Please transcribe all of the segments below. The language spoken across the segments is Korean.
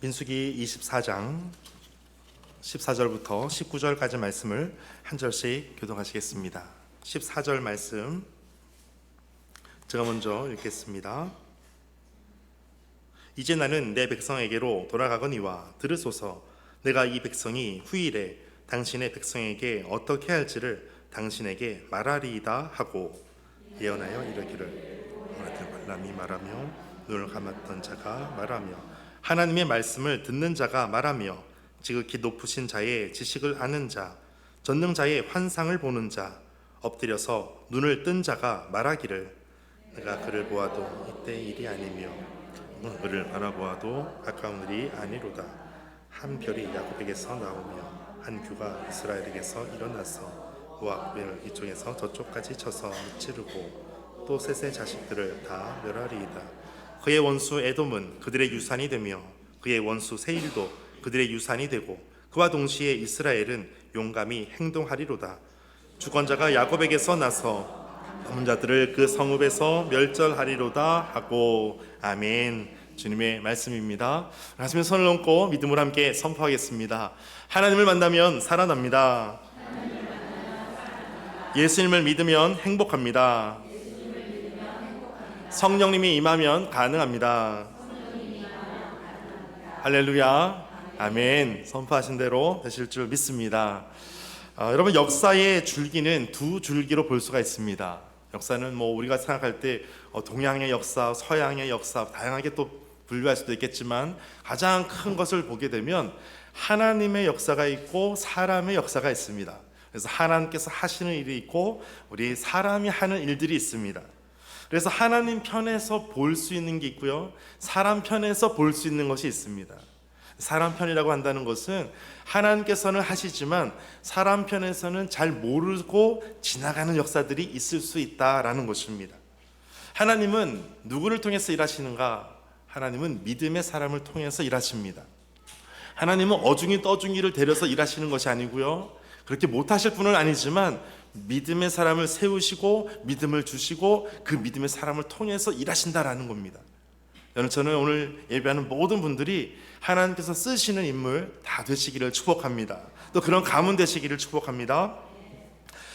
민수기 24장 14절부터 19절까지 말씀을 한 절씩 교독하시겠습니다. 14절 말씀 제가 먼저 읽겠습니다. 이제 나는 내 백성에게로 돌아가거니와 들으소서. 내가 이 백성이 후일에 당신의 백성에게 어떻게 할지를 당신에게 말하리이다 하고 예언하여 이르기를, 말람이 말하며 눈을 감았던 자가 말하며 하나님의 말씀을 듣는 자가 말하며 지극히 높으신 자의 지식을 아는 자, 전능자의 환상을 보는 자, 엎드려서 눈을 뜬 자가 말하기를, 내가 그를 보아도 이때 일이 아니며 그를 바라보아도 가까운 일이 아니로다. 한 별이 야곱에게서 나오며 한 규가 이스라엘에게서 일어나서 모압을 이쪽에서 저쪽까지 쳐서 무찌르고 또 셋의 자식들을 다 멸하리이다. 그의 원수 에돔은 그들의 유산이 되며 그의 원수 세일도 그들의 유산이 되고 그와 동시에 이스라엘은 용감히 행동하리로다. 주권자가 야곱에게서 나서 남은 자들을 그 성읍에서 멸절하리로다 하고. 아멘. 주님의 말씀입니다. 하시면 손을 얹고 믿음으로 함께 선포하겠습니다. 하나님을 만나면 살아납니다. 예수님을 믿으면 행복합니다. 성령님이 임하면 가능합니다. 할렐루야. 아멘. 선포하신 대로 되실 줄 믿습니다. 여러분, 역사의 줄기는 두 줄기로 볼 수가 있습니다. 역사는 우리가 생각할 때 동양의 역사, 서양의 역사 다양하게 또 분류할 수도 있겠지만 가장 큰 것을 보게 되면 하나님의 역사가 있고 사람의 역사가 있습니다. 그래서 하나님께서 하시는 일이 있고 우리 사람이 하는 일들이 있습니다. 그래서 하나님 편에서 볼 수 있는 게 있고요, 사람 편에서 볼 수 있는 것이 있습니다. 사람 편이라고 한다는 것은 하나님께서는 하시지만 사람 편에서는 잘 모르고 지나가는 역사들이 있을 수 있다라는 것입니다. 하나님은 누구를 통해서 일하시는가? 하나님은 믿음의 사람을 통해서 일하십니다. 하나님은 어중이 떠중이를 데려서 일하시는 것이 아니고요, 그렇게 못하실 분은 아니지만 믿음의 사람을 세우시고 믿음을 주시고 그 믿음의 사람을 통해서 일하신다라는 겁니다. 저는 오늘 예배하는 모든 분들이 하나님께서 쓰시는 인물 다 되시기를 축복합니다. 또 그런 가문 되시기를 축복합니다.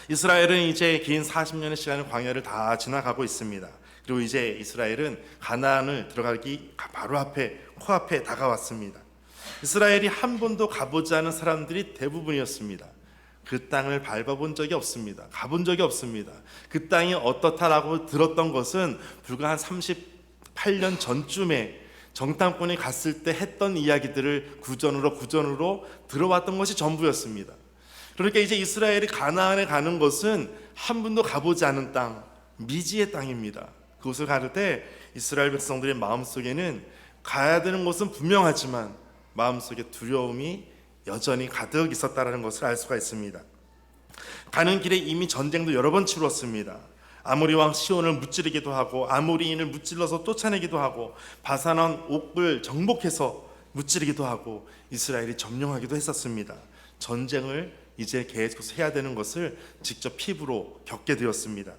이스라엘은 이제 긴 40년의 시간의 광야를 다 지나가고 있습니다. 그리고 이제 이스라엘은 가나안을 들어가기 바로 앞에, 코앞에 다가왔습니다. 이스라엘이 한 번도 가보지 않은 사람들이 대부분이었습니다. 그 땅을 밟아본 적이 없습니다. 가본 적이 없습니다. 그 땅이 어떻다라고 들었던 것은 불과 한 38년 전쯤에 정탐꾼이 갔을 때 했던 이야기들을 구전으로 들어왔던 것이 전부였습니다. 그러니까 이제 이스라엘이 가나안에 가는 것은 한 번도 가보지 않은 땅, 미지의 땅입니다. 그곳을 갈 때 이스라엘 백성들의 마음속에는 가야 되는 곳은 분명하지만 마음속에 두려움이 여전히 가득 있었다는 것을 알 수가 있습니다. 가는 길에 이미 전쟁도 여러 번 치루었습니다. 아모리 왕 시온을 무찌르기도 하고 아모리인을 무찔러서 쫓아내기도 하고 바산왕 옥을 정복해서 무찌르기도 하고 이스라엘이 점령하기도 했었습니다. 전쟁을 이제 계속해서 해야 되는 것을 직접 피부로 겪게 되었습니다.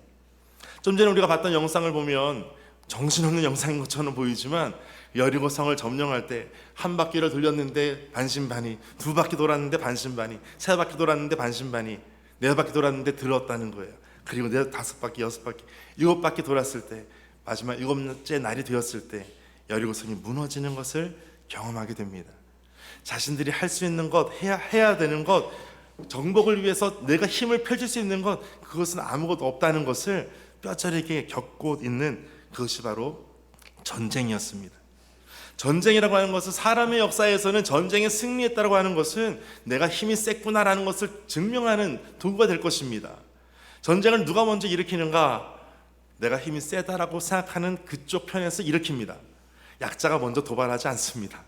좀 전에 우리가 봤던 영상을 보면 정신없는 영상인 것처럼 보이지만 여리고성을 점령할 때 한 바퀴를 돌렸는데 반신반의, 두 바퀴 돌았는데 반신반의, 세 바퀴 돌았는데 반신반의, 네 바퀴 돌았는데 들었다는 거예요. 그리고 다섯 바퀴, 여섯 바퀴, 일곱 바퀴 돌았을 때 마지막 일곱째 날이 되었을 때 여리고성이 무너지는 것을 경험하게 됩니다. 자신들이 할 수 있는 것, 해야 되는 것, 정복을 위해서 내가 힘을 펼칠 수 있는 것, 그것은 아무것도 없다는 것을 뼈저리게 겪고 있는 그것이 바로 전쟁이었습니다. 전쟁이라고 하는 것은 사람의 역사에서는 전쟁에 승리했다고 하는 것은 내가 힘이 셌구나라는 것을 증명하는 도구가 될 것입니다. 전쟁을 누가 먼저 일으키는가? 내가 힘이 세다라고 생각하는 그쪽 편에서 일으킵니다. 약자가 먼저 도발하지 않습니다.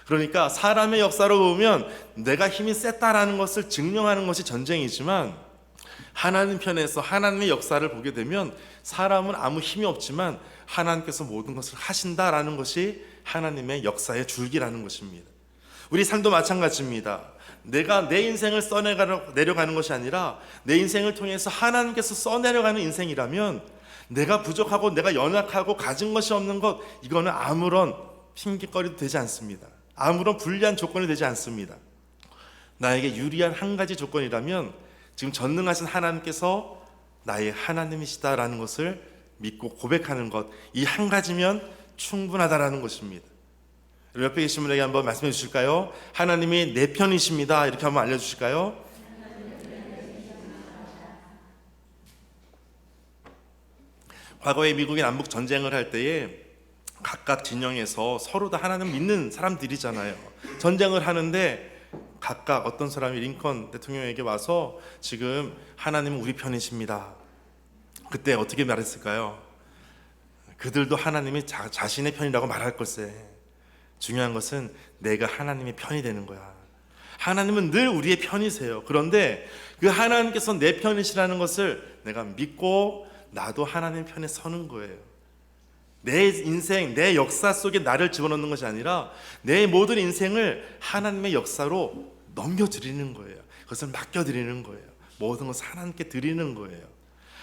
그러니까 사람의 역사로 보면 내가 힘이 셌다라는 것을 증명하는 것이 전쟁이지만 하나님 편에서 하나님의 역사를 보게 되면 사람은 아무 힘이 없지만 하나님께서 모든 것을 하신다라는 것이 하나님의 역사의 줄기라는 것입니다. 우리 삶도 마찬가지입니다. 내가 내 인생을 써내려가는 것이 아니라 내 인생을 통해서 하나님께서 써내려가는 인생이라면 내가 부족하고 내가 연약하고 가진 것이 없는 것, 이거는 아무런 핑계거리도 되지 않습니다. 아무런 불리한 조건이 되지 않습니다. 나에게 유리한 한 가지 조건이라면 지금 전능하신 하나님께서 나의 하나님이시다라는 것을 믿고 고백하는 것, 이 한 가지면 충분하다라는 것입니다. 옆에 계신 분에게 한번 말씀해 주실까요? 하나님이 내 편이십니다. 이렇게 한번 알려주실까요? 과거에 미국이 남북 전쟁을 할 때에 각각 진영에서 서로 다 하나님 믿는 사람들이잖아요. 전쟁을 하는데 각각 어떤 사람이 링컨 대통령에게 와서 지금 하나님은 우리 편이십니다. 그때 어떻게 말했을까요? 그들도 하나님이 자신의 편이라고 말할 걸세. 중요한 것은 내가 하나님의 편이 되는 거야. 하나님은 늘 우리의 편이세요. 그런데 그 하나님께서 내 편이시라는 것을 내가 믿고 나도 하나님 편에 서는 거예요. 내 인생, 내 역사 속에 나를 집어넣는 것이 아니라 내 모든 인생을 하나님의 역사로 넘겨드리는 거예요. 그것을 맡겨드리는 거예요. 모든 것을 하나님께 드리는 거예요.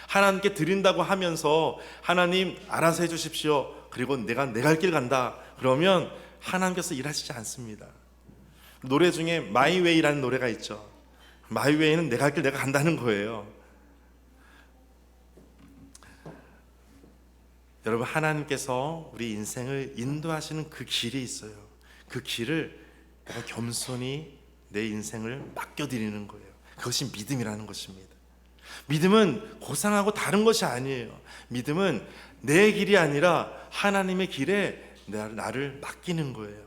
하나님께 드린다고 하면서 하나님 알아서 해주십시오. 그리고 내가 내 갈 길 간다. 그러면 하나님께서 일하시지 않습니다. 노래 중에 마이웨이라는 노래가 있죠. 마이웨이는 내 갈 길 내가 간다는 거예요. 여러분, 하나님께서 우리 인생을 인도하시는 그 길이 있어요. 그 길을 내가 겸손히 내 인생을 맡겨드리는 거예요. 그것이 믿음이라는 것입니다. 믿음은 고상하고 다른 것이 아니에요. 믿음은 내 길이 아니라 하나님의 길에 나를 맡기는 거예요.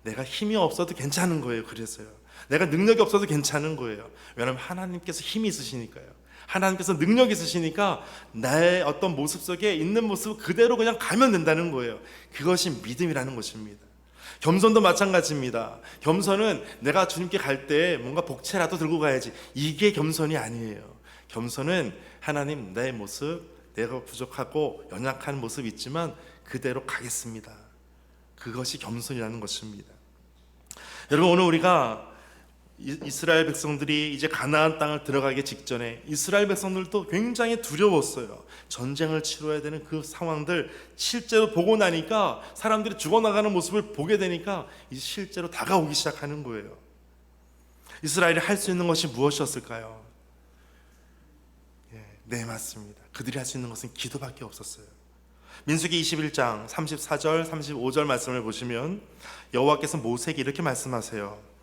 내가 힘이 없어도 괜찮은 거예요. 그래서요. 내가 능력이 없어도 괜찮은 거예요. 왜냐하면 하나님께서 힘이 있으시니까요. 하나님께서 능력이 있으시니까 나의 어떤 모습 속에 있는 모습 그대로 그냥 가면 된다는 거예요. 그것이 믿음이라는 것입니다. 겸손도 마찬가지입니다. 겸손은 내가 주님께 갈 때 뭔가 복채라도 들고 가야지, 이게 겸손이 아니에요. 겸손은 하나님, 내 모습, 내가 부족하고 연약한 모습이 있지만 그대로 가겠습니다. 그것이 겸손이라는 것입니다. 여러분, 오늘 우리가 이스라엘 백성들이 이제 가나안 땅을 들어가기 직전에 이스라엘 백성들도 굉장히 두려웠어요. 전쟁을 치러야 되는 그 상황들 실제로 보고 나니까, 사람들이 죽어나가는 모습을 보게 되니까 이제 실제로 다가오기 시작하는 거예요. 이스라엘이 할 수 있는 것이 무엇이었을까요? 네, 맞습니다. 그들이 할 수 있는 것은 기도밖에 없었어요. 민수기 21장 34절 35절 말씀을 보시면 여호와께서 모세에게 이렇게 말씀하세요.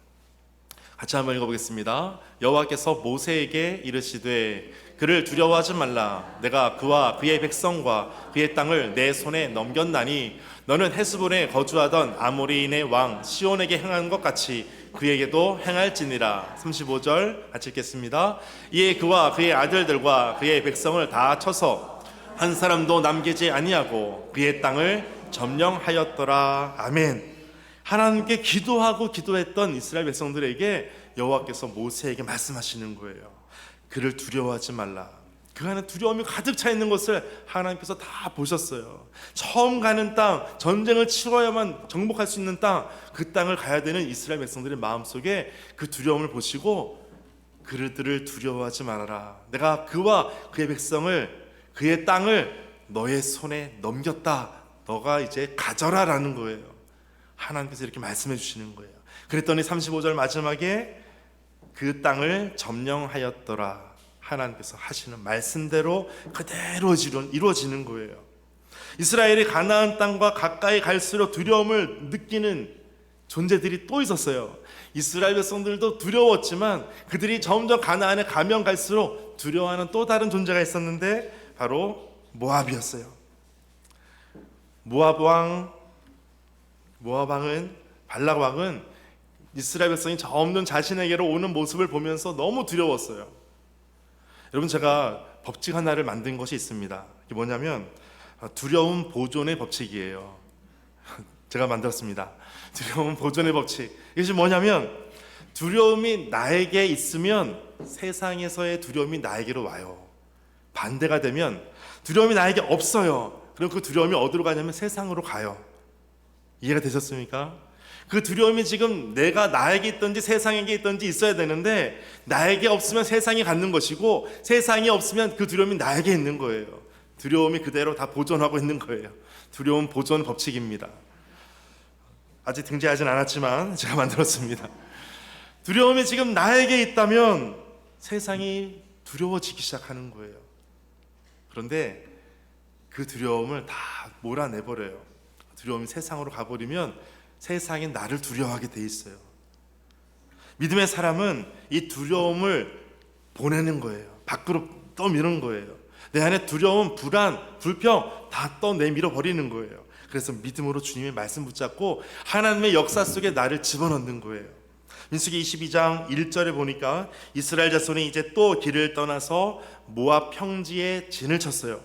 같이 한번 읽어보겠습니다. 여호와께서 모세에게 이르시되 그를 두려워하지 말라. 내가 그와 그의 백성과 그의 땅을 내 손에 넘겼나니 너는 헤스본에 거주하던 아모리인의 왕 시온에게 행한 것 같이 그에게도 행할지니라. 35절 같이 읽겠습니다. 이에 그와 그의 아들들과 그의 백성을 다 쳐서 한 사람도 남기지 아니하고 그의 땅을 점령하였더라. 아멘. 하나님께 기도하고 기도했던 이스라엘 백성들에게 여호와께서 모세에게 말씀하시는 거예요. 그를 두려워하지 말라. 그 안에 두려움이 가득 차 있는 것을 하나님께서 다 보셨어요. 처음 가는 땅, 전쟁을 치러야만 정복할 수 있는 땅, 그 땅을 가야 되는 이스라엘 백성들의 마음속에 그 두려움을 보시고 그들을 두려워하지 말아라. 내가 그와 그의 백성을, 그의 땅을 너의 손에 넘겼다. 너가 이제 가져라 라는 거예요. 하나님께서 이렇게 말씀해 주시는 거예요. 그랬더니 35절 마지막에 그 땅을 점령하였더라. 하나님께서 하시는 말씀대로 그대로 이루어지는 거예요. 이스라엘이 가나안 땅과 가까이 갈수록 두려움을 느끼는 존재들이 또 있었어요. 이스라엘 백성들도 두려웠지만 그들이 점점 가나안에 가면 갈수록 두려워하는 또 다른 존재가 있었는데 바로 모압이었어요. 모압 왕은, 발락 왕은 이스라엘 백성이 점점 자신에게로 오는 모습을 보면서 너무 두려웠어요. 여러분, 제가 법칙 하나를 만든 것이 있습니다. 이게 뭐냐면 두려움 보존의 법칙이에요. 제가 만들었습니다. 두려움 보존의 법칙. 이것이 뭐냐면 두려움이 나에게 있으면 세상에서의 두려움이 나에게로 와요. 반대가 되면 두려움이 나에게 없어요. 그럼 그 두려움이 어디로 가냐면 세상으로 가요. 이해가 되셨습니까? 그 두려움이 지금 내가 나에게 있든지 세상에게 있든지 있어야 되는데 나에게 없으면 세상이 갖는 것이고 세상이 없으면 그 두려움이 나에게 있는 거예요. 두려움이 그대로 다 보존하고 있는 거예요. 두려움 보존 법칙입니다. 아직 등재하진 않았지만 제가 만들었습니다. 두려움이 지금 나에게 있다면 세상이 두려워지기 시작하는 거예요. 그런데 그 두려움을 다 몰아내버려요. 두려움이 세상으로 가버리면 세상이 나를 두려워하게 돼 있어요. 믿음의 사람은 이 두려움을 보내는 거예요. 밖으로 떠미는 거예요. 내 안에 두려움, 불안, 불평 다 떠내밀어 버리는 거예요. 그래서 믿음으로 주님의 말씀 붙잡고 하나님의 역사 속에 나를 집어넣는 거예요. 민수기 22장 1절에 보니까 이스라엘 자손이 이제 또 길을 떠나서 모압 평지에 진을 쳤어요.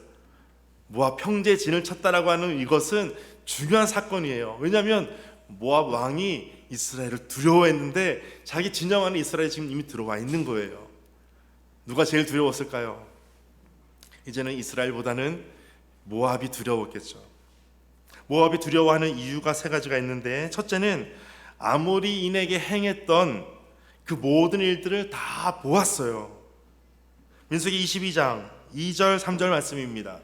모압 평지에 진을 쳤다라고 하는 이것은 중요한 사건이에요. 왜냐하면 모압 왕이 이스라엘을 두려워했는데 자기 진영 안에 이스라엘이 지금 이미 들어와 있는 거예요. 누가 제일 두려웠을까요? 이제는 이스라엘보다는 모압이 두려웠겠죠. 모압이 두려워하는 이유가 세 가지가 있는데, 첫째는 아모리인에게 행했던 그 모든 일들을 다 보았어요. 민수기 22장 2절 3절 말씀입니다.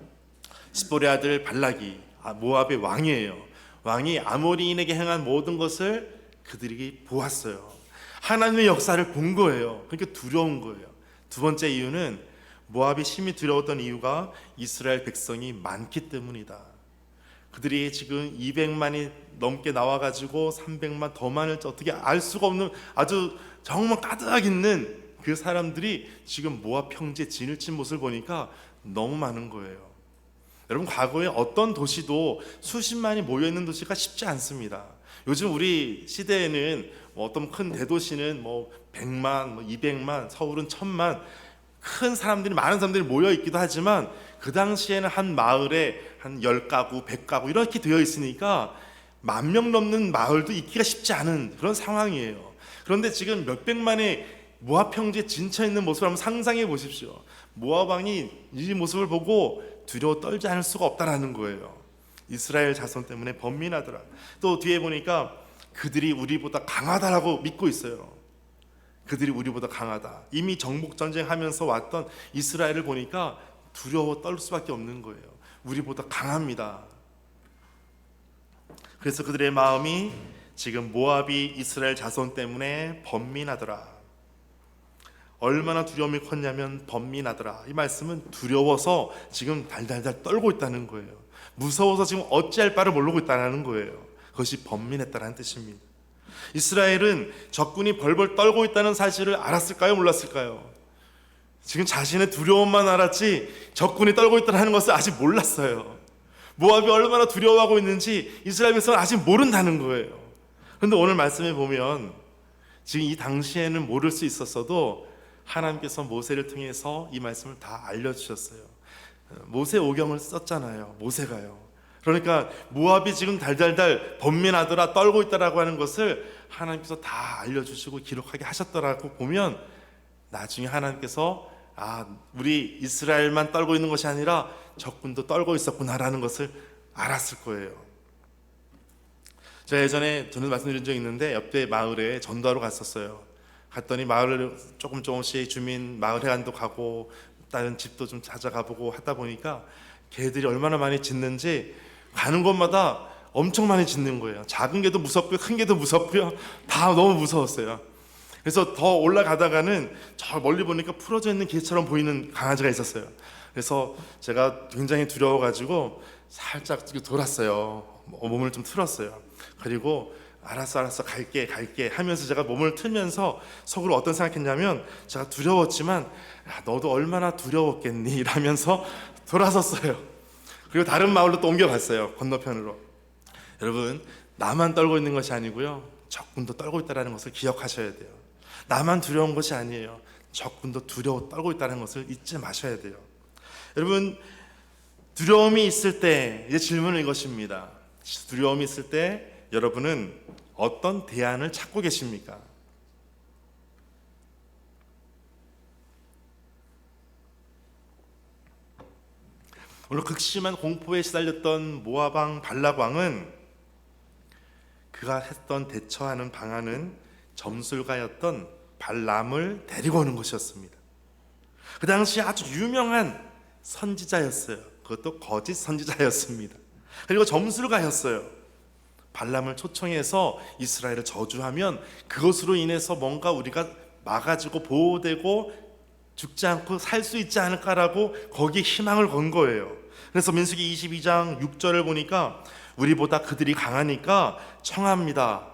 십볼의 아들 발락이 모압의 왕이에요. 왕이 아모리인에게 행한 모든 것을 그들이 보았어요. 하나님의 역사를 본 거예요. 그러니까 두려운 거예요. 두 번째 이유는 모압이 심히 두려웠던 이유가 이스라엘 백성이 많기 때문이다. 그들이 지금 200만이 넘게 나와가지고 300만 더 많을지 어떻게 알 수가 없는 아주 정말 가득 있는 그 사람들이 지금 모압 평지에 진을 친 모습을 보니까 너무 많은 거예요. 여러분, 과거에 어떤 도시도 수십만이 모여있는 도시가 쉽지 않습니다. 요즘 우리 시대에는 어떤 큰 대도시는 100만, 200만, 서울은 1000만, 큰 사람들이, 많은 사람들이 모여있기도 하지만 그 당시에는 한 마을에 한 10가구, 100가구 이렇게 되어 있으니까 10,000명 넘는 마을도 있기가 쉽지 않은 그런 상황이에요. 그런데 지금 몇백만의 모압 평지에 진쳐 있는 모습을 한번 상상해 보십시오. 모압 왕이 이 모습을 보고 두려워 떨지 않을 수가 없다라는 거예요. 이스라엘 자손 때문에 번민하더라. 또 뒤에 보니까 그들이 우리보다 강하다라고 믿고 있어요. 그들이 우리보다 강하다. 이미 정복전쟁하면서 왔던 이스라엘을 보니까 두려워 떨 수밖에 없는 거예요. 우리보다 강합니다. 그래서 그들의 마음이 지금 모압이 이스라엘 자손 때문에 번민하더라. 얼마나 두려움이 컸냐면 번민하더라. 이 말씀은 두려워서 지금 달달달 떨고 있다는 거예요. 무서워서 지금 어찌할 바를 모르고 있다는 거예요. 그것이 번민했다는 뜻입니다. 이스라엘은 적군이 벌벌 떨고 있다는 사실을 알았을까요? 몰랐을까요? 지금 자신의 두려움만 알았지 적군이 떨고 있다는 것을 아직 몰랐어요. 모압이 얼마나 두려워하고 있는지 이스라엘 백성은 아직 모른다는 거예요. 그런데 오늘 말씀에 보면 지금 이 당시에는 모를 수 있었어도 하나님께서 모세를 통해서 이 말씀을 다 알려주셨어요. 모세 오경을 썼잖아요. 모세가요. 그러니까 모압이 지금 달달달 번민하더라, 떨고 있다라고 하는 것을 하나님께서 다 알려주시고 기록하게 하셨더라고 보면 나중에 하나님께서 우리 이스라엘만 떨고 있는 것이 아니라 적군도 떨고 있었구나라는 것을 알았을 거예요. 제가 예전에 저는 말씀드린 적이 있는데 옆에 마을에 전도하러 갔었어요. 갔더니 마을을 조금씩 주민 마을 회관도 가고 다른 집도 좀 찾아가보고 하다 보니까 개들이 얼마나 많이 짖는지 가는 곳마다 엄청 많이 짖는 거예요. 작은 개도 무섭고요, 큰 개도 무섭고요, 다 너무 무서웠어요. 그래서 더 올라가다가는 저 멀리 보니까 풀어져 있는 개처럼 보이는 강아지가 있었어요. 그래서 제가 굉장히 두려워가지고 살짝 돌았어요. 몸을 좀 틀었어요. 그리고 알았어 갈게 하면서 제가 몸을 틀면서 속으로 어떤 생각했냐면 제가 두려웠지만 너도 얼마나 두려웠겠니 이러면서 돌아섰어요. 그리고 다른 마을로 또 옮겨갔어요. 건너편으로. 여러분, 나만 떨고 있는 것이 아니고요, 적군도 떨고 있다는 것을 기억하셔야 돼요. 나만 두려운 것이 아니에요. 적군도 두려워 떨고 있다는 것을 잊지 마셔야 돼요. 여러분, 두려움이 있을 때 이제 질문은 이것입니다. 두려움이 있을 때 여러분은 어떤 대안을 찾고 계십니까? 오늘 극심한 공포에 시달렸던 모압 왕 발락 왕은 그가 했던 대처하는 방안은 점술가였던 발람을 데리고 오는 것이었습니다. 그 당시 아주 유명한 선지자였어요. 그것도 거짓 선지자였습니다. 그리고 점술가였어요. 발람을 초청해서 이스라엘을 저주하면 그것으로 인해서 뭔가 우리가 막아지고 보호되고 죽지 않고 살 수 있지 않을까라고 거기에 희망을 건 거예요. 그래서 민수기 22장 6절을 보니까 우리보다 그들이 강하니까 청합니다.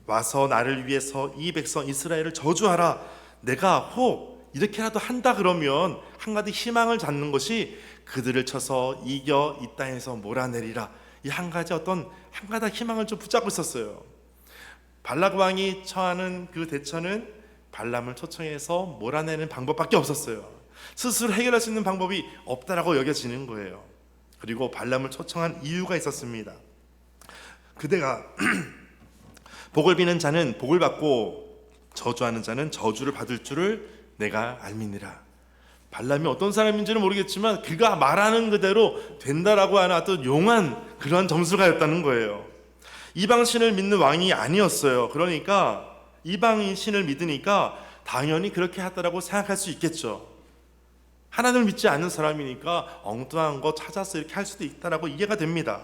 와서 나를 위해서 이 백성 이스라엘을 저주하라. 내가 혹 이렇게라도 한다 그러면 한 가지 희망을 갖는 것이 그들을 쳐서 이겨 이 땅에서 몰아내리라. 이 한 가지 한 가닥 희망을 좀 붙잡고 있었어요. 발락 왕이 처하는 그 대처는 발람을 초청해서 몰아내는 방법밖에 없었어요. 스스로 해결할 수 있는 방법이 없다라고 여겨지는 거예요. 그리고 발람을 초청한 이유가 있었습니다. 그대가 복을 비는 자는 복을 받고 저주하는 자는 저주를 받을 줄을 내가 알미니라. 발람이 어떤 사람인지는 모르겠지만 그가 말하는 그대로 된다라고 하는 어떤 용한 그러한 점수가였다는 거예요. 이방신을 믿는 왕이 아니었어요. 그러니까 이방신을 믿으니까 당연히 그렇게 하더라고 생각할 수 있겠죠. 하나님을 믿지 않는 사람이니까 엉뚱한 거 찾아서 이렇게 할 수도 있다라고 이해가 됩니다.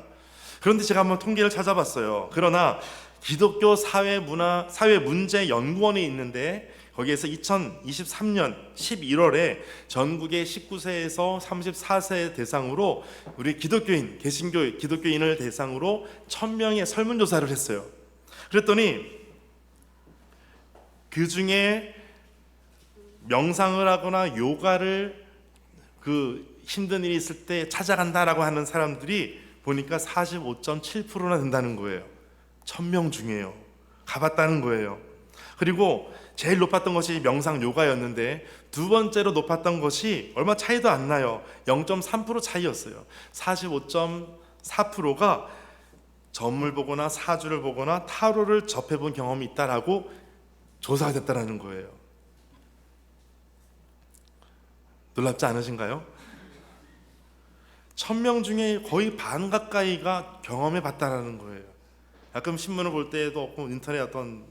그런데 제가 한번 통계를 찾아봤어요. 그러나 기독교 사회 문제 연구원이 있는데 거기에서 2023년 11월에 전국의 19세에서 34세 대상으로 우리 기독교인, 개신교 기독교인을 대상으로 1000명의 설문조사를 했어요. 그랬더니 그 중에 명상을 하거나 요가를 힘든 일이 있을 때 찾아간다라고 하는 사람들이 보니까 45.7%나 된다는 거예요. 1000명 중에요. 가봤다는 거예요. 그리고 제일 높았던 것이 명상 요가였는데 두 번째로 높았던 것이 얼마 차이도 안 나요. 0.3% 차이였어요. 45.4%가 점을 보거나 사주를 보거나 타로를 접해본 경험이 있다라고 조사가 됐다라는 거예요. 놀랍지 않으신가요? 1000명 중에 거의 반 가까이가 경험해 봤다라는 거예요. 가끔 신문을 볼 때에도 인터넷 어떤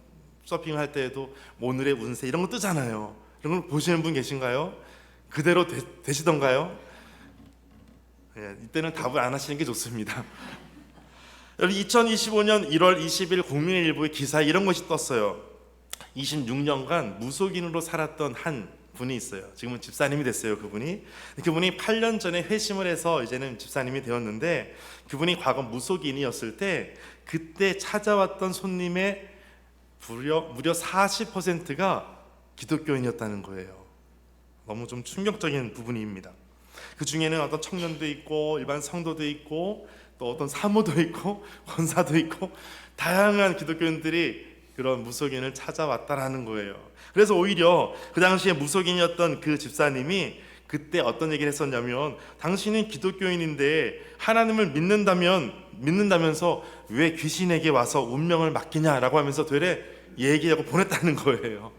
서핑을 할 때에도 오늘의 운세 이런 거 뜨잖아요. 이런 걸 보시는 분 계신가요? 그대로 되시던가요? 예, 이때는 답을 안 하시는 게 좋습니다. 2025년 1월 20일 국민일보의 기사에 이런 것이 떴어요. 26년간 무속인으로 살았던 한 분이 있어요. 지금은 집사님이 됐어요. 그분이 8년 전에 회심을 해서 이제는 집사님이 되었는데, 그분이 과거 무속인이었을 때 그때 찾아왔던 손님의 무려 40%가 기독교인이었다는 거예요. 너무 좀 충격적인 부분입니다. 그 중에는 어떤 청년도 있고 일반 성도도 있고 또 어떤 사모도 있고 권사도 있고 다양한 기독교인들이 그런 무속인을 찾아왔다라는 거예요. 그래서 오히려 그 당시에 무속인이었던 그 집사님이 그때 어떤 얘기를 했었냐면, 당신은 기독교인인데 하나님을 믿는다면서 왜 귀신에게 와서 운명을 맡기냐라고 하면서 되레 얘기하고 보냈다는 거예요.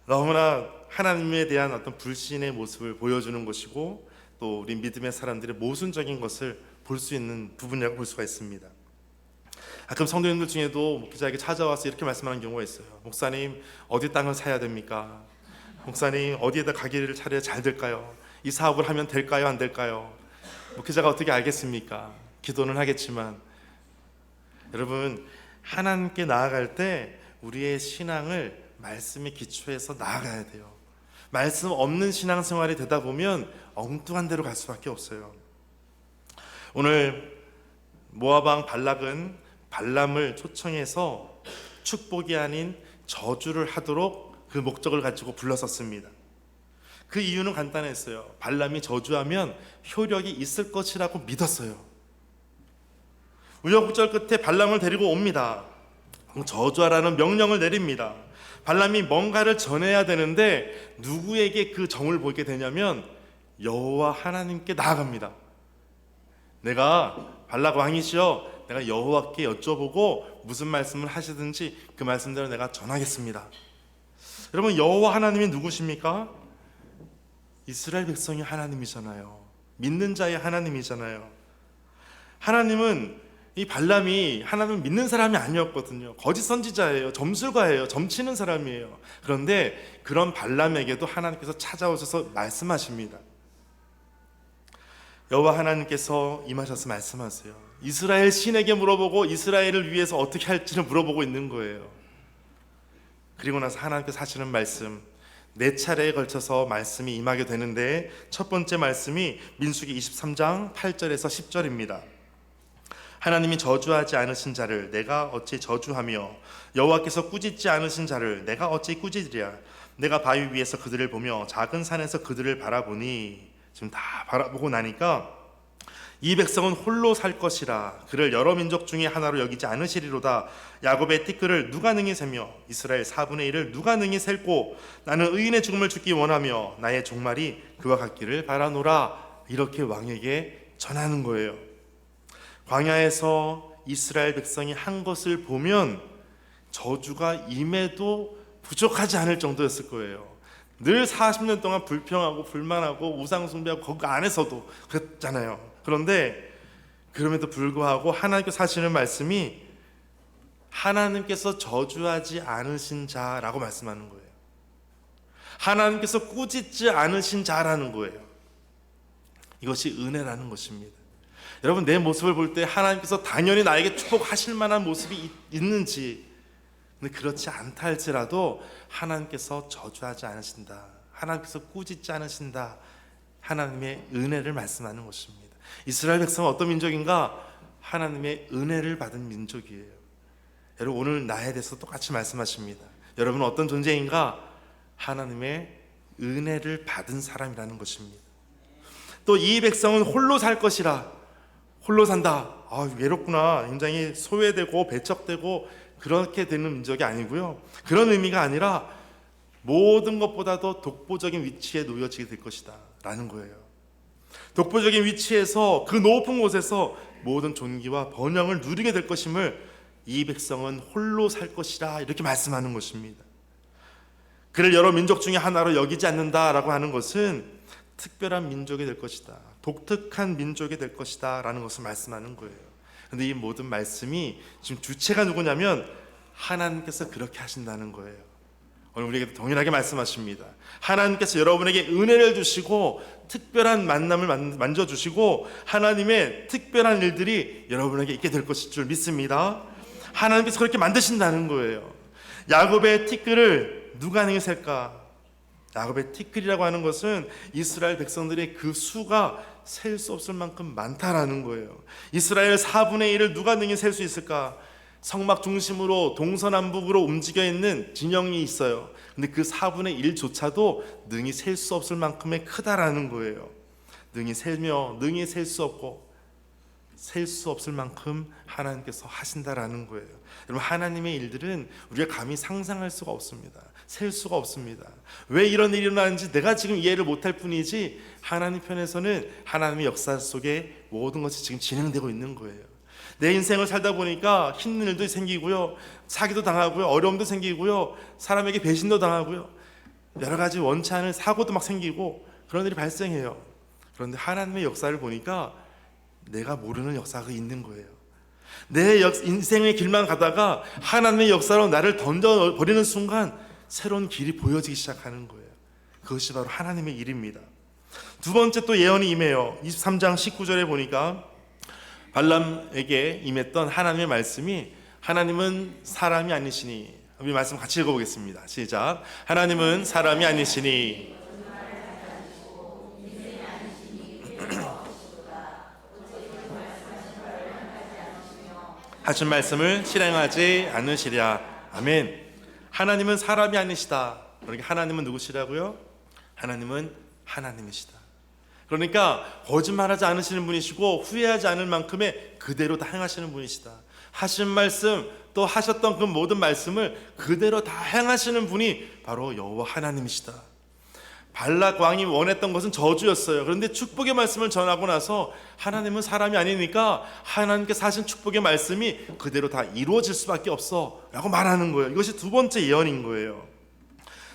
너무나 하나님에 대한 어떤 불신의 모습을 보여주는 것이고, 또 우리 믿음의 사람들의 모순적인 것을 볼 수 있는 부분이라고 볼 수가 있습니다. 가끔 성도님들 중에도 목회자에게 찾아와서 이렇게 말씀하는 경우가 있어요. 목사님, 어디 땅을 사야 됩니까? 목사님, 어디에다 가게를 차려야 잘 될까요? 이 사업을 하면 될까요? 안 될까요? 목회자가 어떻게 알겠습니까? 기도는 하겠지만, 여러분, 하나님께 나아갈 때 우리의 신앙을 말씀에 기초해서 나아가야 돼요. 말씀 없는 신앙생활이 되다 보면 엉뚱한 데로 갈 수밖에 없어요. 오늘 모압 왕 발락은 발람을 초청해서 축복이 아닌 저주를 하도록 그 목적을 가지고 불렀었습니다. 그 이유는 간단했어요. 발람이 저주하면 효력이 있을 것이라고 믿었어요. 우여곡절 끝에 발람을 데리고 옵니다. 저주하라는 명령을 내립니다. 발람이 뭔가를 전해야 되는데 누구에게 그 정을 보이게 되냐면 여호와 하나님께 나아갑니다. 내가 발락 왕이시여, 내가 여호와께 여쭤보고 무슨 말씀을 하시든지 그 말씀대로 내가 전하겠습니다. 여러분, 여호와 하나님이 누구십니까? 이스라엘 백성이 하나님이잖아요. 믿는 자의 하나님이잖아요. 하나님은, 이 발람이 하나님을 믿는 사람이 아니었거든요. 거짓 선지자예요. 점술가예요. 점치는 사람이에요. 그런데 그런 발람에게도 하나님께서 찾아오셔서 말씀하십니다. 여호와 하나님께서 임하셔서 말씀하세요. 이스라엘 신에게 물어보고 이스라엘을 위해서 어떻게 할지를 물어보고 있는 거예요. 그리고 나서 하나님께서 하시는 말씀, 네 차례에 걸쳐서 말씀이 임하게 되는데, 첫 번째 말씀이 민수기 23장 8절에서 10절입니다. 하나님이 저주하지 않으신 자를 내가 어찌 저주하며 여호와께서 꾸짖지 않으신 자를 내가 어찌 꾸짖으랴. 내가 바위 위에서 그들을 보며 작은 산에서 그들을 바라보니, 지금 다 바라보고 나니까 이 백성은 홀로 살 것이라. 그를 여러 민족 중에 하나로 여기지 않으시리로다. 야곱의 티끌을 누가 능히 세며 이스라엘 4분의 1을 누가 능히 셀고, 나는 의인의 죽음을 죽기 원하며 나의 종말이 그와 같기를 바라노라. 이렇게 왕에게 전하는 거예요. 광야에서 이스라엘 백성이 한 것을 보면 저주가 임해도 부족하지 않을 정도였을 거예요. 늘 40년 동안 불평하고 불만하고 우상 숭배하고 거기 안에서도 그랬잖아요. 그런데 그럼에도 불구하고 하나님께서 하시는 말씀이 하나님께서 저주하지 않으신 자라고 말씀하는 거예요. 하나님께서 꾸짖지 않으신 자라는 거예요. 이것이 은혜라는 것입니다. 여러분, 내 모습을 볼 때 하나님께서 당연히 나에게 축복하실 만한 모습이 있는지, 근데 그렇지 않다 할지라도 하나님께서 저주하지 않으신다, 하나님께서 꾸짖지 않으신다, 하나님의 은혜를 말씀하는 것입니다. 이스라엘 백성은 어떤 민족인가? 하나님의 은혜를 받은 민족이에요. 여러분, 오늘 나에 대해서 똑같이 말씀하십니다. 여러분은 어떤 존재인가? 하나님의 은혜를 받은 사람이라는 것입니다. 또 이 백성은 홀로 살 것이라. 홀로 산다, 외롭구나, 굉장히 소외되고 배척되고 그렇게 되는 민족이 아니고요. 그런 의미가 아니라 모든 것보다도 독보적인 위치에 놓여지게 될 것이다 라는 거예요. 독보적인 위치에서 그 높은 곳에서 모든 존귀와 번영을 누리게 될 것임을 이 백성은 홀로 살 것이라 이렇게 말씀하는 것입니다. 그를 여러 민족 중에 하나로 여기지 않는다라고 하는 것은 특별한 민족이 될 것이다, 독특한 민족이 될 것이다 라는 것을 말씀하는 거예요. 그런데 이 모든 말씀이 지금 주체가 누구냐면 하나님께서 그렇게 하신다는 거예요. 오늘 우리에게 동일하게 말씀하십니다. 하나님께서 여러분에게 은혜를 주시고 특별한 만남을 만져주시고 하나님의 특별한 일들이 여러분에게 있게 될 것일 줄 믿습니다. 하나님께서 그렇게 만드신다는 거예요. 야곱의 티끌을 누가 능히 셀까? 야곱의 티끌이라고 하는 것은 이스라엘 백성들의 그 수가 셀 수 없을 만큼 많다라는 거예요. 이스라엘 4분의 1을 누가 능히 셀 수 있을까? 성막 중심으로 동서남북으로 움직여 있는 진영이 있어요. 근데 그 4분의 1조차도 능히 셀 수 없을 만큼의 크다라는 거예요. 능히 셀며 능히 셀 수 없고 셀 수 없을 만큼 하나님께서 하신다라는 거예요. 여러분, 하나님의 일들은 우리가 감히 상상할 수가 없습니다. 셀 수가 없습니다. 왜 이런 일이 일어나는지 내가 지금 이해를 못할 뿐이지 하나님 편에서는 하나님의 역사 속에 모든 것이 지금 진행되고 있는 거예요. 내 인생을 살다 보니까 힘든 일도 생기고요, 사기도 당하고요, 어려움도 생기고요, 사람에게 배신도 당하고요, 여러 가지 원치 않은 사고도 막 생기고 그런 일이 발생해요. 그런데 하나님의 역사를 보니까 내가 모르는 역사가 있는 거예요. 내 인생의 길만 가다가 하나님의 역사로 나를 던져버리는 순간 새로운 길이 보여지기 시작하는 거예요. 그것이 바로 하나님의 일입니다. 두 번째 또 예언이 임해요. 23장 19절에 보니까 발람에게 임했던 하나님의 말씀이, 하나님은 사람이 아니시니, 우리 말씀 같이 읽어보겠습니다. 시작. 하나님은 사람이 아니시니 하신 말씀을 실행하지 않으시랴. 아멘. 하나님은 사람이 아니시다. 그러니까 하나님은 누구시라고요? 하나님은 하나님이시다. 그러니까 거짓말하지 않으시는 분이시고 후회하지 않을 만큼의 그대로 다 행하시는 분이시다. 하신 말씀, 또 하셨던 그 모든 말씀을 그대로 다 행하시는 분이 바로 여호와 하나님이시다. 발락 왕이 원했던 것은 저주였어요. 그런데 축복의 말씀을 전하고 나서 하나님은 사람이 아니니까 하나님께서 하신 축복의 말씀이 그대로 다 이루어질 수밖에 없어 라고 말하는 거예요. 이것이 두 번째 예언인 거예요.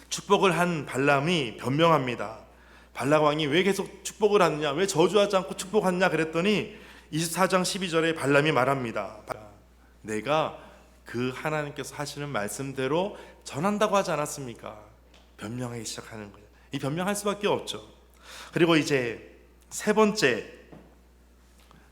축복을 한 발람이 변명합니다. 발락 왕이 왜 계속 축복을 하느냐, 왜 저주하지 않고 축복하느냐 그랬더니 24장 12절에 발람이 말합니다. 내가 그 하나님께서 하시는 말씀대로 전한다고 하지 않았습니까? 변명하기 시작하는 거예요. 이 변명할 수밖에 없죠. 그리고 이제 세 번째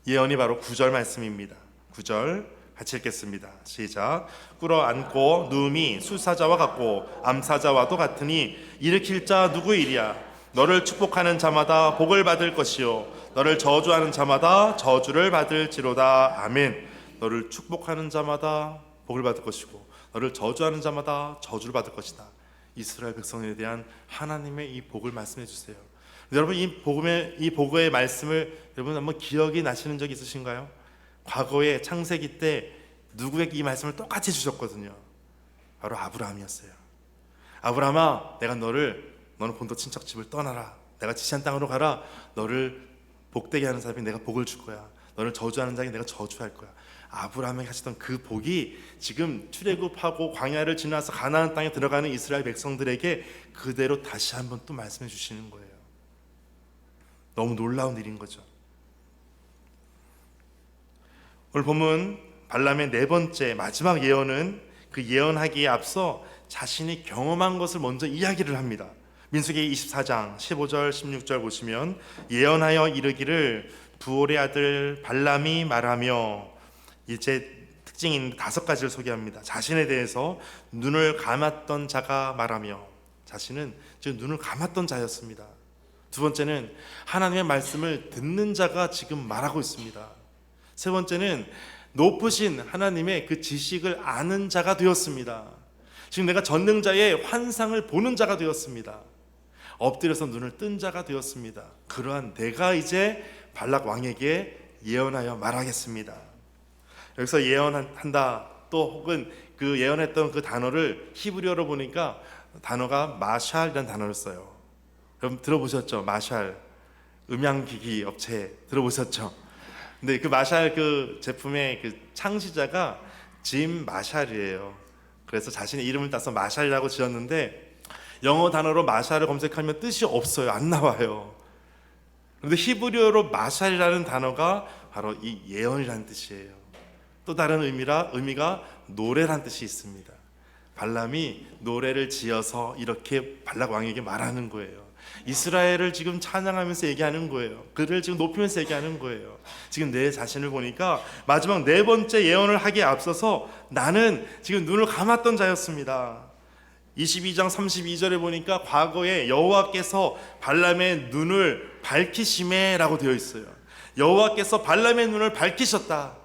예언이 바로 9절 말씀입니다. 9절 같이 읽겠습니다. 시작. 끌어안고 누움이 수사자와 같고 암사자와도 같으니 일으킬 자 누구이랴. 너를 축복하는 자마다 복을 받을 것이요 너를 저주하는 자마다 저주를 받을지로다. 아멘. 너를 축복하는 자마다 복을 받을 것이고 너를 저주하는 자마다 저주를 받을 것이다. 이스라엘 백성에 대한 하나님의 이 복을 말씀해 주세요. 여러분, 이 복의 말씀을 여러분 한번 기억이 나시는 적이 있으신가요? 과거에 창세기 때 누구에게 이 말씀을 똑같이 주셨거든요. 바로 아브라함이었어요. 아브라함아, 내가 너는 본토 친척집을 떠나라. 내가 지시한 땅으로 가라. 너를 복되게 하는 사람이 내가 복을 줄 거야. 너를 저주하는 자에게 내가 저주할 거야. 아브라함에게 하셨던 그 복이 지금 출애굽하고 광야를 지나서 가나안 땅에 들어가는 이스라엘 백성들에게 그대로 다시 한번 또 말씀해 주시는 거예요. 너무 놀라운 일인 거죠. 오늘 본문 발람의 네 번째 마지막 예언은 그 예언하기에 앞서 자신이 경험한 것을 먼저 이야기를 합니다. 민수기 24장 15절 16절 보시면 예언하여 이르기를 부올의 아들 발람이 말하며, 이제 특징인 5가지를 소개합니다. 자신에 대해서 눈을 감았던 자가 말하며, 자신은 지금 눈을 감았던 자였습니다. 두 번째는 하나님의 말씀을 듣는 자가 지금 말하고 있습니다. 세 번째는 높으신 하나님의 그 지식을 아는 자가 되었습니다. 지금 내가 전능자의 환상을 보는 자가 되었습니다. 엎드려서 눈을 뜬 자가 되었습니다. 그러한 내가 이제 발락 왕에게 예언하여 말하겠습니다. 여기서 예언한다, 또 혹은 그 예언했던 그 단어를 히브리어로 보니까 단어가 마샬이라는 단어를 써요. 여러분 들어보셨죠? 마샬, 음향기기 업체 들어보셨죠? 근데 그 마샬 그 제품의 그 창시자가 짐 마샬이에요. 그래서 자신의 이름을 따서 마샬이라고 지었는데, 영어 단어로 마샬을 검색하면 뜻이 없어요. 안 나와요. 그런데 히브리어로 마샬이라는 단어가 바로 이 예언이라는 뜻이에요. 또 다른 의미가 노래라는 뜻이 있습니다. 발람이 노래를 지어서 이렇게 발락 왕에게 말하는 거예요. 이스라엘을 지금 찬양하면서 얘기하는 거예요. 그를 지금 높이면서 얘기하는 거예요. 지금 내 자신을 보니까 마지막 네 번째 예언을 하기에 앞서서 나는 지금 눈을 감았던 자였습니다. 22장 32절에 보니까 과거에 여호와께서 발람의 눈을 밝히시매라고 되어 있어요. 여호와께서 발람의 눈을 밝히셨다.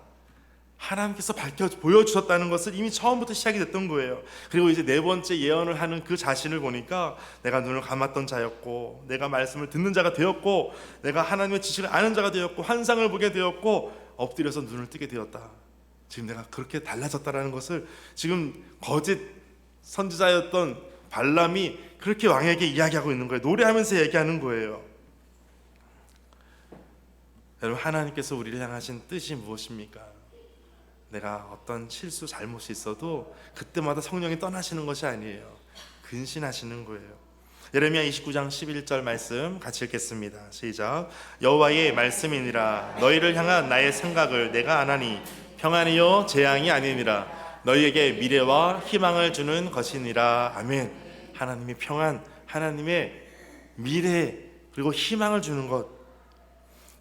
하나님께서 밝혀 보여주셨다는 것을 이미 처음부터 시작이 됐던 거예요. 그리고 이제 네 번째 예언을 하는 그 자신을 보니까 내가 눈을 감았던 자였고, 내가 말씀을 듣는 자가 되었고, 내가 하나님의 지식을 아는 자가 되었고, 환상을 보게 되었고, 엎드려서 눈을 뜨게 되었다. 지금 내가 그렇게 달라졌다라는 것을 지금 거짓 선지자였던 발람이 그렇게 왕에게 이야기하고 있는 거예요. 노래하면서 얘기하는 거예요. 여러분, 하나님께서 우리를 향하신 뜻이 무엇입니까? 내가 어떤 실수, 잘못이 있어도 그때마다 성령이 떠나시는 것이 아니에요. 근신하시는 거예요. 예레미야 29장 11절 말씀 같이 읽겠습니다. 시작. 여호와의 말씀이니라. 너희를 향한 나의 생각을 내가 아나니 평안이요 재앙이 아니니라. 너희에게 미래와 희망을 주는 것이니라. 아멘. 하나님의 평안, 하나님의 미래, 그리고 희망을 주는 것.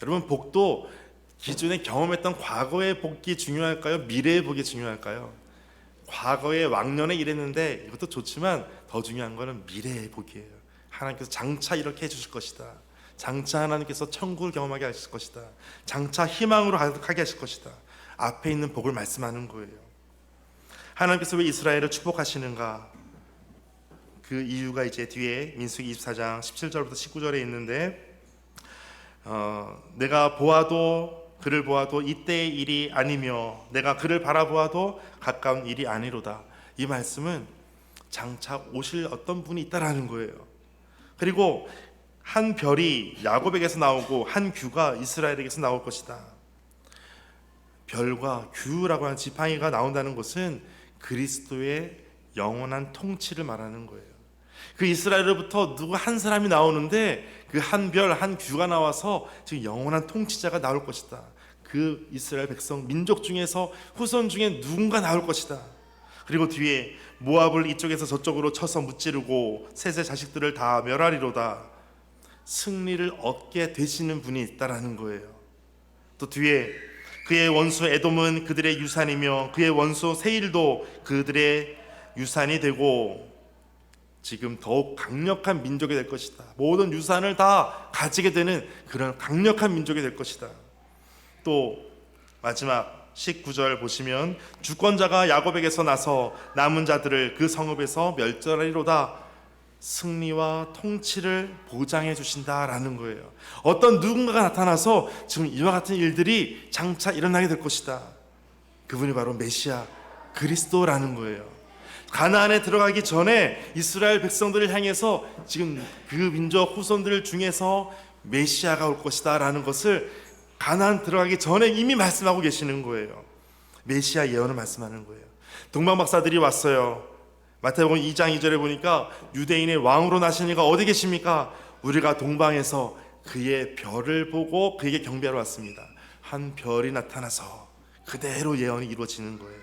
여러분, 복도 기존에 경험했던 과거의 복이 중요할까요? 미래의 복이 중요할까요? 과거의 왕년에 이랬는데 이것도 좋지만 더 중요한 것은 미래의 복이에요. 하나님께서 장차 이렇게 해주실 것이다. 장차 하나님께서 천국을 경험하게 하실 것이다. 장차 희망으로 가득하게 하실 것이다. 앞에 있는 복을 말씀하는 거예요. 하나님께서 왜 이스라엘을 축복하시는가? 그 이유가 이제 뒤에 민수기 24장 17절부터 19절에 있는데, 내가 그를 보아도 이때의 일이 아니며 내가 그를 바라보아도 가까운 일이 아니로다. 이 말씀은 장차 오실 어떤 분이 있다라는 거예요. 그리고 한 별이 야곱에게서 나오고 한 규가 이스라엘에게서 나올 것이다. 별과 규라고 하는 지팡이가 나온다는 것은 그리스도의 영원한 통치를 말하는 거예요. 그 이스라엘로부터 누구 한 사람이 나오는데 그 한 별, 한 규가 나와서 지금 영원한 통치자가 나올 것이다. 그 이스라엘 백성 민족 중에서 후손 중에 누군가 나올 것이다. 그리고 뒤에 모압을 이쪽에서 저쪽으로 쳐서 무찌르고 셋의 자식들을 다 멸하리로다. 승리를 얻게 되시는 분이 있다라는 거예요. 또 뒤에 그의 원수 에돔은 그들의 유산이며 그의 원수 세일도 그들의 유산이 되고 지금 더욱 강력한 민족이 될 것이다. 모든 유산을 다 가지게 되는 그런 강력한 민족이 될 것이다. 또 마지막 19절 보시면 주권자가 야곱에게서 나서 남은 자들을 그 성읍에서 멸절하리로다. 승리와 통치를 보장해 주신다라는 거예요. 어떤 누군가가 나타나서 지금 이와 같은 일들이 장차 일어나게 될 것이다. 그분이 바로 메시아 그리스도라는 거예요. 가나안에 들어가기 전에 이스라엘 백성들을 향해서 지금 그 민족 후손들 중에서 메시아가 올 것이다 라는 것을 가나안 들어가기 전에 이미 말씀하고 계시는 거예요. 메시아 예언을 말씀하는 거예요. 동방박사들이 왔어요. 마태복음 2장 2절에 보니까 유대인의 왕으로 나신 이가 어디 계십니까? 우리가 동방에서 그의 별을 보고 그에게 경배하러 왔습니다. 한 별이 나타나서 그대로 예언이 이루어지는 거예요.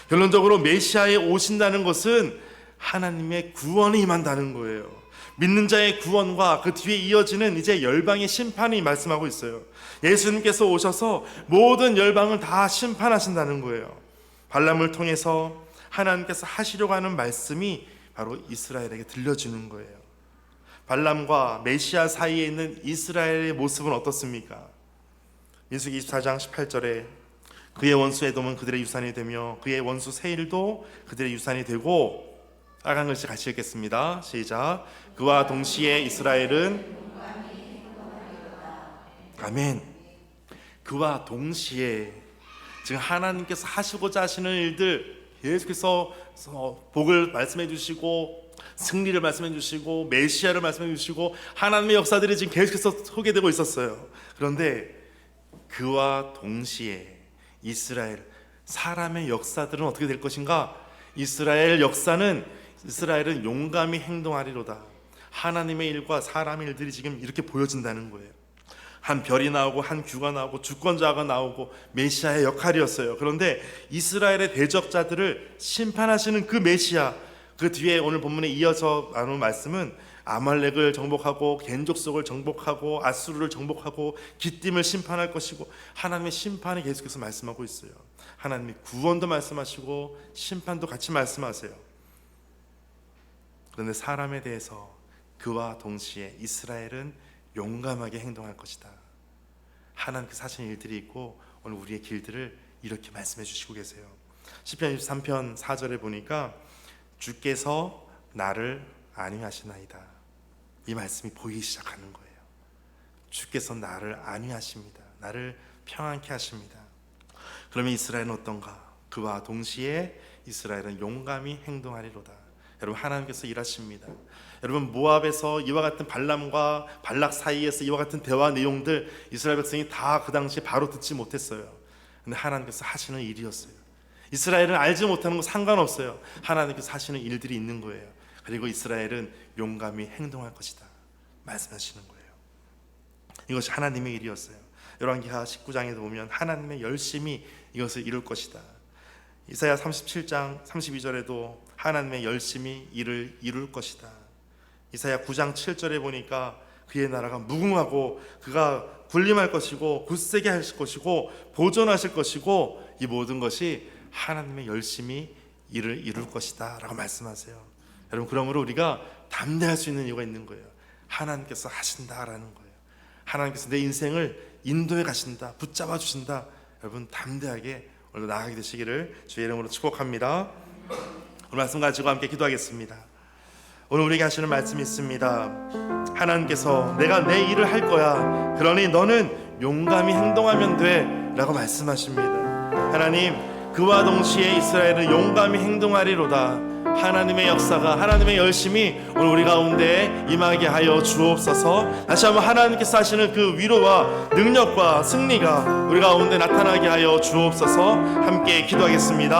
결론적으로 메시아에 오신다는 것은 하나님의 구원이 임한다는 거예요. 믿는 자의 구원과 그 뒤에 이어지는 이제 열방의 심판이 말씀하고 있어요. 예수님께서 오셔서 모든 열방을 다 심판하신다는 거예요. 발람을 통해서 하나님께서 하시려고 하는 말씀이 바로 이스라엘에게 들려주는 거예요. 발람과 메시아 사이에 있는 이스라엘의 모습은 어떻습니까? 민수기 24장 18절에 그의 원수 에돔은 그들의 유산이 되며 그의 원수 세일도 그들의 유산이 되고, 빨간 글씨 같이 읽겠습니다. 시작. 그와 동시에 이스라엘은 아멘. 그와 동시에 지금 하나님께서 하시고자 하시는 일들 계속해서 복을 말씀해 주시고 승리를 말씀해 주시고 메시아를 말씀해 주시고 하나님의 역사들이 지금 계속해서 소개되고 있었어요. 그런데 그와 동시에 이스라엘 사람의 역사들은 어떻게 될 것인가? 이스라엘은 용감히 행동하리로다. 하나님의 일과 사람의 일들이 지금 이렇게 보여진다는 거예요. 한 별이 나오고 한 규가 나오고 주권자가 나오고 메시아의 역할이었어요. 그런데 이스라엘의 대적자들을 심판하시는 그 메시아, 그 뒤에 오늘 본문에 이어서 나눈 말씀은 아말렉을 정복하고 겐족 속을 정복하고 아수르를 정복하고 기띔을 심판할 것이고 하나님의 심판이 계속해서 말씀하고 있어요. 하나님의 구원도 말씀하시고 심판도 같이 말씀하세요. 그런데 사람에 대해서 그와 동시에 이스라엘은 용감하게 행동할 것이다. 하나님께서 하신 일들이 있고 오늘 우리의 길들을 이렇게 말씀해 주시고 계세요. 시편 23편 4절에 보니까 주께서 나를 안위하시나이다. 이 말씀이 보이기 시작하는 거예요. 주께서 나를 안위하십니다. 나를 평안케 하십니다. 그러면 이스라엘은 어떤가? 그와 동시에 이스라엘은 용감히 행동하리로다. 여러분, 하나님께서 일하십니다. 여러분, 모압에서 이와 같은 발람과 발락 사이에서 이와 같은 대화 내용들 이스라엘 백성이 다 그 당시에 바로 듣지 못했어요. 근데 하나님께서 하시는 일이었어요. 이스라엘은 알지 못하는 거 상관없어요. 하나님께서 하시는 일들이 있는 거예요. 그리고 이스라엘은 용감히 행동할 것이다 말씀하시는 거예요. 이것이 하나님의 일이었어요. 열왕기하 19장에도 보면 하나님의 열심히 이것을 이룰 것이다. 이사야 37장 32절에도 하나님의 열심히 일을 이룰 것이다. 이사야 9장 7절에 보니까 그의 나라가 무궁하고 그가 군림할 것이고 굳세게 하실 것이고 보존하실 것이고 이 모든 것이 하나님의 열심히 일을 이룰 것이다 라고 말씀하세요. 여러분, 그러므로 우리가 담대할 수 있는 이유가 있는 거예요. 하나님께서 하신다라는 거예요. 하나님께서 내 인생을 인도해 가신다, 붙잡아 주신다. 여러분, 담대하게 오늘 나아가게 되시기를 주의 이름으로 축복합니다. 오늘 말씀 가지고 함께 기도하겠습니다. 오늘 우리에게 하시는 말씀이 있습니다. 하나님께서 내가 내 일을 할 거야, 그러니 너는 용감히 행동하면 돼 라고 말씀하십니다. 하나님, 그와 동시에 이스라엘은 용감히 행동하리로다. 하나님의 역사가, 하나님의 열심이 오늘 우리 가운데 임하게 하여 주옵소서. 다시 한번 하나님께서 하시는 그 위로와 능력과 승리가 우리 가운데 나타나게 하여 주옵소서. 함께 기도하겠습니다.